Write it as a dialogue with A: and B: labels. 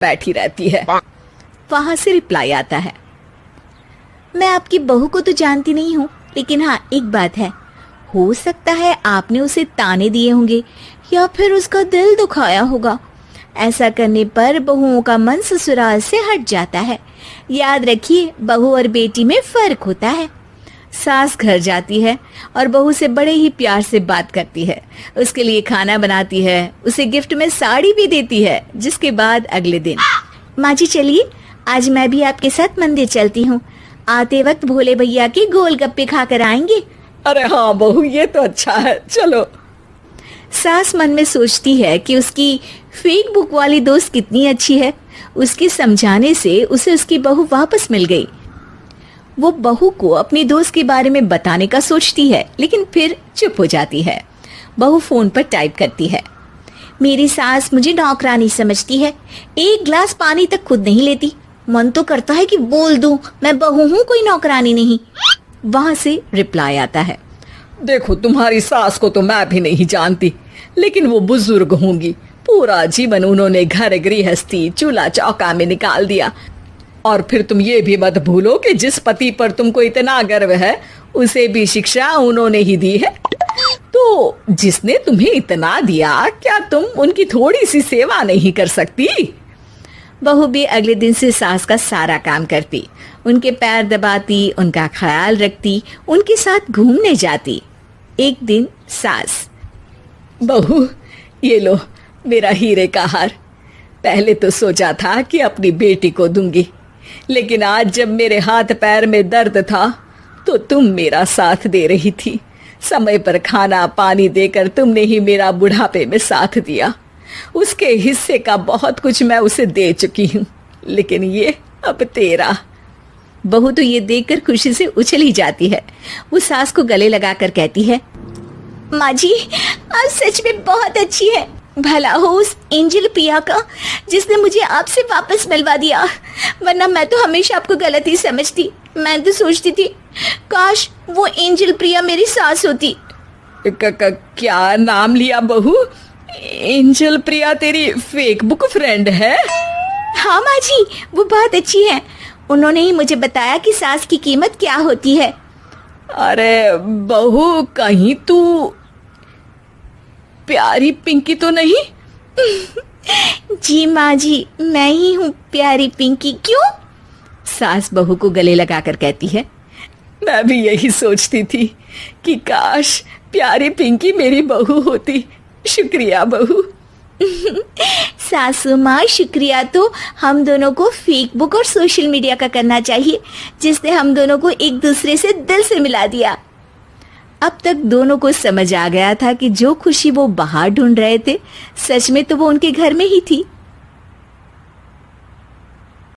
A: बैठी रहती है। वहां से रिप्लाई आता है,
B: मैं आपकी बहू को तो जानती नहीं हूँ, लेकिन हाँ एक बात है, हो सकता है आपने उसे ताने दिए होंगे या फिर उसका दिल दुखाया होगा। ऐसा करने पर बहुओं का मन ससुराल से हट जाता है। याद रखिए, बहू और बेटी में फर्क होता है।
A: सास घर जाती है और बहू से बड़े ही प्यार से बात करती है, उसके लिए खाना बनाती है, उसे गिफ्ट में साड़ी भी देती है। जिसके बाद अगले दिन,
B: माँ जी चलिए, आज मैं भी आपके साथ मंदिर चलती हूँ। आते वक्त भोले भैया के गोलगप्पे खाकर आएंगे।
A: अरे हाँ बहू, ये तो अच्छा है, चलो। सास मन में सोचती है कि उसकी फेक बुक वाली दोस्त कितनी अच्छी है। उसके समझाने से उसे उसकी बहू वापस मिल गई। वो बहू को अपनी दोस्त के बारे में बताने का सोचती है, लेकिन फिर चुप हो जाती है। बहू फोन पर टाइप करती है,
B: मेरी सास मुझे नौकरानी समझती है, एक गिलास पानी तक खुद नहीं लेती। मन तो करता है कि बोल दूं, मैं बहू हूँ, कोई नौकरानी नहीं।
A: वहां से रिप्लाई आता है, देखो तुम्हारी सास को तो मैं भी नहीं जानती, लेकिन वो बुजुर्ग होंगी। पूरा जीवन उन्होंने घर गृहस्थी चूल्हा चौका में निकाल दिया। और फिर तुम ये भी मत भूलो कि जिस पति पर तुमको इतना गर्व है, उसे भी शिक्षा उन्होंने ही दी है। तो जिसने तुम्हें इतना दिया, क्या तुम उनकी थोड़ी सी सेवा नहीं कर सकती? बहू भी अगले दिन से सास का सारा काम करती, उनके पैर दबाती, उनका ख्याल रखती, उनके साथ घूमने जाती। एक दिन सास, बहू ये लो मेरा हीरे का हार। पहले तो सोचा था कि अपनी बेटी को दूंगी, लेकिन आज जब मेरे हाथ पैर में दर्द था तो तुम मेरा साथ दे रही थी। समय पर खाना पानी देकर तुमने ही मेरा बुढ़ापे में साथ दिया। उसके हिस्से का बहुत कुछ मैं उसे दे चुकी हूँ, लेकिन ये अब तेरा। बहू तो ये देखकर खुशी से उछल ही जाती है। वो सास को गले लगाकर कहती है,
B: माँ जी आप सच में बहुत अच्छी है। भला हो उस एंजल प्रिया का, जिसने मुझे आपसे वापस मिलवा दिया, वरना मैं तो हमेशा आपको गलत ही समझती। मैं तो सोचती थी काश वो एंजल प्रिया मेरी सास होती।
A: क्या नाम लिया बहू? एंजल प्रिया तेरी फेक बुक फ्रेंड है?
B: हाँ माँ जी, वो बहुत अच्छी है। उन्होंने ही मुझे बताया कि सास की कीमत क्या होती है।
A: अरे बहू, कहीं तू प्यारी पिंकी तो नहीं?
B: जी माँ जी, मैं ही हूँ प्यारी पिंकी। क्यों?
A: सास बहू को गले लगाकर कहती है, मैं भी यही सोचती थी कि काश प्यारी पिंकी मेरी बहू होती। शुक्रिया बहू।
B: सासू माँ, शुक्रिया तो हम दोनों को फेक बुक और सोशल मीडिया का करना चाहिए, जिसने हम दोनों को एक दूसरे से दिल से मिला दिया। अब तक दोनों को समझ आ गया था कि जो खुशी वो बाहर ढूंढ रहे थे, सच में तो वो उनके घर में ही थी।